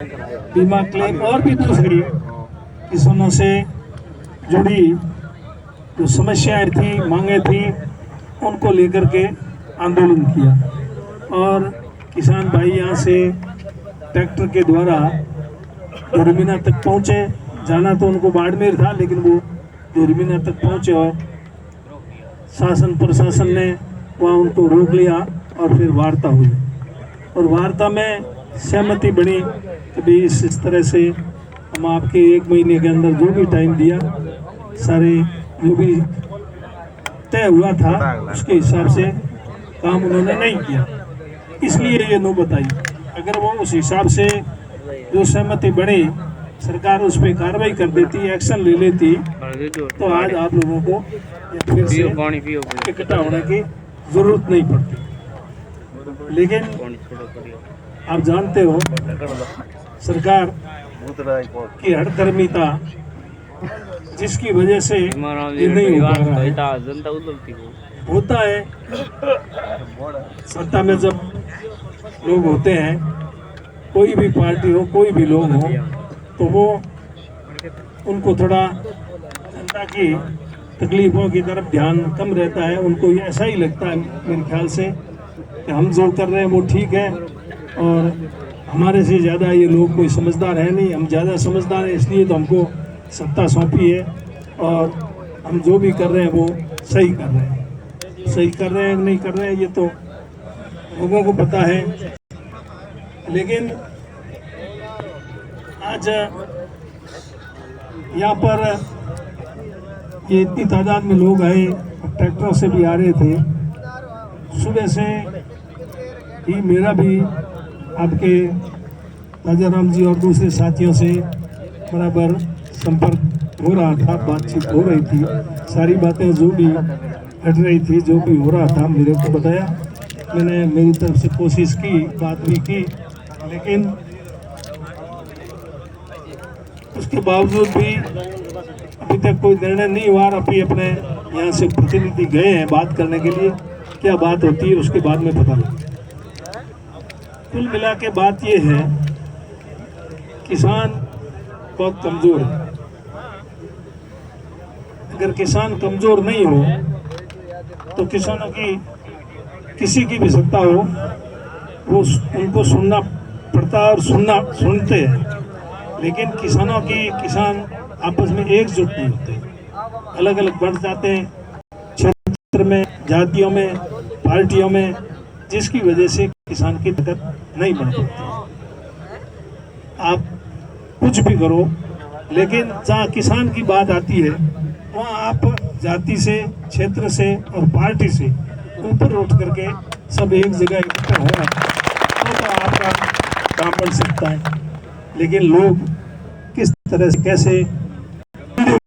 बीमा क्लेम और भी दूसरी किसानों से जुड़ी जो समस्याएं थी, मांगे थी, उनको लेकर के आंदोलन किया। और किसान भाई यहाँ से ट्रैक्टर के द्वारा जोरमीना तक पहुँचे। जाना तो उनको बाड़मेर था, लेकिन वो जोरमीना तक पहुँचे और शासन प्रशासन ने वहाँ उनको रोक लिया और फिर वार्ता हुई। और वार्ता में सहमति बनी कि भाई इस तरह से हम आपके 1 महीने के अंदर जो भी टाइम दिया, सारे जो भी तय हुआ था उसके हिसाब से काम उन्होंने नहीं किया, इसलिए ये नौबत आई। अगर वो उस हिसाब से जो सहमति बनी, सरकार उस पर कार्रवाई कर देती, एक्शन ले लेती, तो आज आप लोगों को फिर से इकट्ठा होने की जरूरत नहीं पड़ती। लेकिन आप जानते हो सरकार की हठधर्मिता, जिसकी वजह से ये नहीं हो पा रहा है। होता है सत्ता में जब लोग होते हैं, कोई भी पार्टी हो, कोई भी लोग हो, तो वो उनको थोड़ा जनता की तकलीफों की तरफ ध्यान कम रहता है। उनको ये ऐसा ही लगता है मेरे ख्याल से कि हम जो कर रहे हैं वो ठीक है और हमारे से ज़्यादा ये लोग कोई समझदार है नहीं, हम ज़्यादा समझदार हैं, इसलिए तो हमको सत्ता सौंपी है और हम जो भी कर रहे हैं वो सही कर रहे हैं। सही कर रहे हैं नहीं कर रहे हैं ये तो लोगों को पता है। लेकिन आज यहाँ पर ये इतनी तादाद में लोग आए, ट्रैक्टरों से भी आ रहे थे। सुबह से ही मेरा भी आपके राजाराम जी और दूसरे साथियों से बराबर संपर्क हो रहा था, बातचीत हो रही थी। सारी बातें जो भी हट रही थी, जो भी हो रहा था, मेरे को बताया। मैंने मेरी तरफ से कोशिश की, बात भी की, लेकिन उसके बावजूद भी अभी तक कोई निर्णय नहीं हुआ। अभी अपने यहाँ से प्रतिनिधि गए हैं बात करने के लिए, क्या बात होती है उसके बाद में पता लगेगा। कुल मिला के बात ये है, किसान बहुत कमज़ोर है। अगर किसान कमज़ोर नहीं हो तो किसानों की किसी की भी सत्ता हो, वो उनको सुनना पड़ता है और सुनते हैं। लेकिन किसान आपस में एकजुट नहीं होते, अलग अलग बढ़ जाते हैं क्षेत्र में, जातियों में, पार्टियों में, जिसकी वजह से किसान की ताकत नहीं बढ़ पाती। आप कुछ भी करो, लेकिन जहाँ किसान की बात आती है वहाँ आप जाति से, क्षेत्र से और पार्टी से ऊपर उठ करके सब एक जगह इकट्ठा हो तो आपका काम बढ़ सकता है। लेकिन लोग किस तरह से कैसे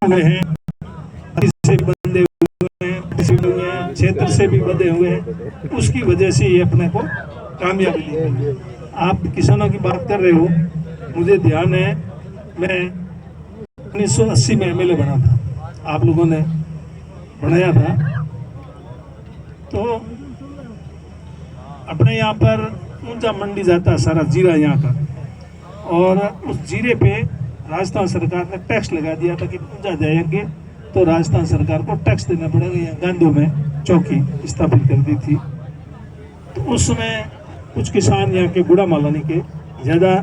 हुए हैं, से बंधे हुए हैं, क्षेत्र से भी बंधे हुए हैं, उसकी वजह से ये अपने को कामयाबी मिली। आप किसानों की बात कर रहे हो, मुझे ध्यान है मैं 1980 में एमएलए बना था, आप लोगों ने बनाया था। तो अपने यहाँ पर ऊंचा मंडी जाता सारा जीरा यहाँ का, और उस जीरे पे राजस्थान सरकार ने टैक्स लगा दिया था कि ऊंचा जाएंगे तो राजस्थान सरकार को टैक्स देना पड़ेगा। यहाँ गांधो में चौकी स्थापित कर दी थी। तो उस समय कुछ किसान यहाँ के गुड़ा मालानी के, ज़्यादा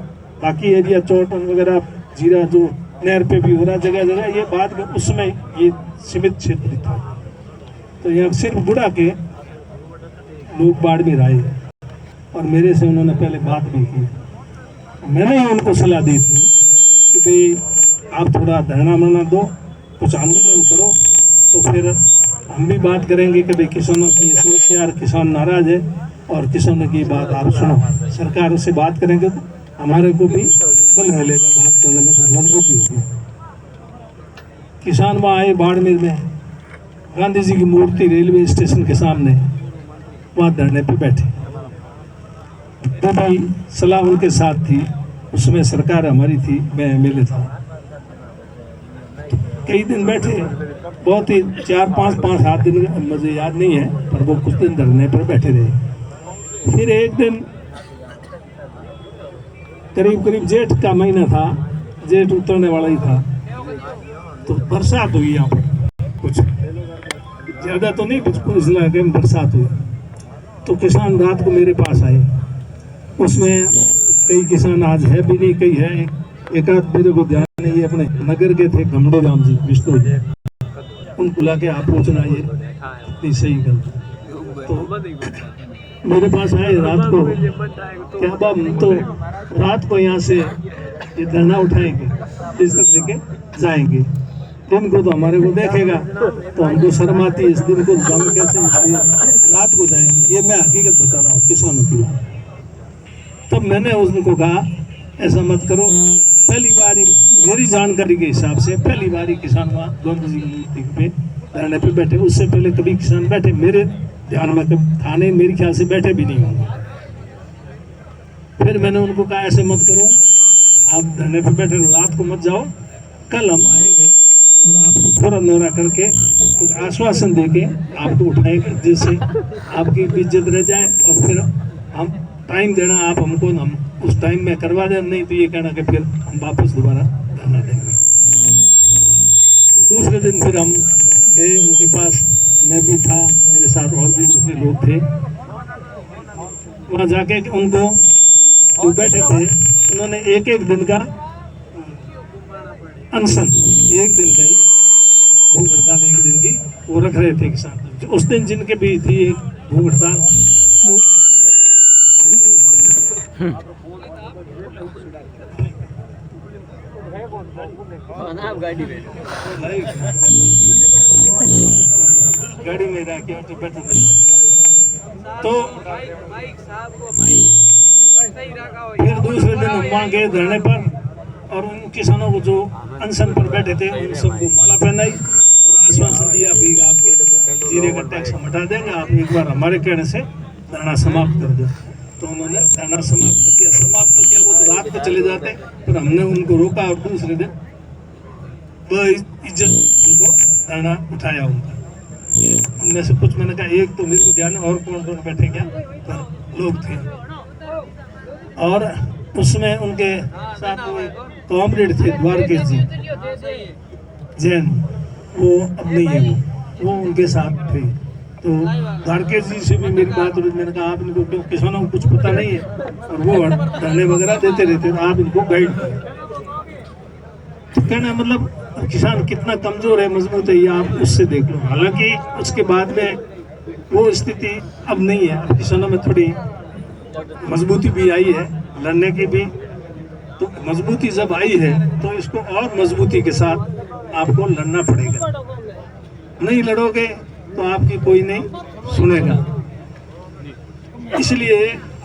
बाकी एरिया चौटन वगैरह जीरा जो नहर पे भी हो रहा जगह जगह, ये बाद में उस समय ये सीमित क्षेत्र था। तो यहाँ सिर्फ गुड़ा के लोग बाड़मेर आए और मेरे से उन्होंने पहले बात भी की। मैंने ही उनको सलाह दी थी कि भाई आप थोड़ा धरना मरना दो, कुछ आंदोलन करो, तो फिर हम भी बात करेंगे कि भाई किसानों की समस्या, किसान नाराज है और किसानों की बात आप सुनो। सरकार से बात करेंगे तो हमारे को भी बल मिलेगा, बात करने में तो मजबूती होगी। किसान वहाँ आए बाड़मेर में, गांधी जी की मूर्ति रेलवे स्टेशन के सामने, वहाँ धरने पे बैठे। तो भाई सलाह उनके साथ थी, उसमें सरकार हमारी थी, मैं एमएलए था। कई दिन बैठे, बहुत ही 4-5 दिन, मुझे याद नहीं है, पर वो कुछ दिन धरने पर बैठे रहे। फिर एक दिन करीब करीब जेठ का महीना था, जेठ उतरने वाला ही था, तो बरसात हुई यहाँ पर कुछ ज़्यादा तो नहीं, कुछ इस इलाके में बरसात हुई। तो किसान रात को मेरे पास आए, उसमें कई किसान आज है भी नहीं, कई है, एक आध मेरे को ध्यान नहीं, ये अपने नगर के थे घमड़े राम जी विष्णु जी, उनको ला के आप पूछना ये नहीं सही गलत। तो मेरे पास आए रात को, क्या बाब हम तो रात को यहाँ से ये धरना उठाएंगे, इस तक लेके जाएंगे, दिन को तो हमारे को देखेगा तो हमको शर्म आती है, इस दिन को हम कैसे, इसलिए रात को जाएंगे। ये मैं हकीकत बता रहा हूँ किसानों की। तब मैंने उनको कहा ऐसा मत करो, पहली बार मेरी जानकारी के हिसाब से पहली बार ही किसान वहाँ गांधी जी की मूर्ति पे धरने पे बैठे, उससे पहले कभी किसान बैठे मेरे ध्यान में था नहीं, मेरे ख्याल से बैठे भी नहीं होंगे। फिर मैंने उनको कहा ऐसे मत करो, आप धरने पे बैठे रात को मत जाओ, कल हम आएंगे और आपको थोड़ा नौरा करके कुछ आश्वासन देके आपको उठाएंगे, जिससे आपकी इज्जत रह जाए, और फिर हम टाइम देना आप हमको, हम उस टाइम में करवा दें, नहीं तो ये कहना कि फिर हम वापस दोबारा धरना देंगे। दूसरे दिन फिर हम गए उनके पास, मैं भी था, मेरे साथ और भी दूसरे लोग थे। वहाँ जाके उनको जो बैठे थे उन्होंने एक एक दिन का अनशन, एक दिन का ही भूख हड़ताल एक दिन की वो रख रहे थे किसान। उस दिन जिनके भी थी एक भूख हड़ताल, गाड़ी में रखे तो बैठे थे। तो फिर दूसरे दिन हम वहाँ गए धरने पर, और उन किसानों को जो अनशन पर बैठे थे उन सबको माला पहनाई और आश्वासन दिया कि आपके जीरे का टैक्स हम हटा देंगे, आप एक बार हमारे कहने से धरना समाप्त कर दो। तो उन्होंने धरना समाप्त कर दिया। समाप्त तो क्या, वो तो रात को चले जाते, पर हमने उनको रोका और दूसरे दिन इज्जत उनको धरना उठाया उनका। उनमें से कुछ मैंने कहा, एक तो मेरे को ध्यान है, और कौन कौन बैठे क्या तो लोग थे, और उसमें उनके साथ कॉमरेड थे द्वारकेश जी जैन, वो अब नहीं है, वो उनके साथ थे। तो द्वारकेश जी से भी मेरी बात हुई, मैंने कहा आप इनको, क्यों किसानों को कुछ पता नहीं है और वो धरने वगैरह देते रहते, तो आप इनको गाइड करें। तो कहना मतलब किसान कितना कमजोर है, मजबूत है, ये आप उससे देख लो। हालांकि उसके बाद में वो स्थिति अब नहीं है, अब किसानों में थोड़ी मजबूती भी आई है, लड़ने की भी। तो मजबूती जब आई है तो इसको और मजबूती के साथ आपको लड़ना पड़ेगा। नहीं लड़ोगे तो आपकी कोई नहीं सुनेगा। इसलिए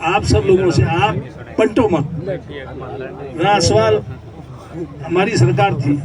आप सब लोगों से आप पलटो मत। रहा सवाल, हमारी सरकार थी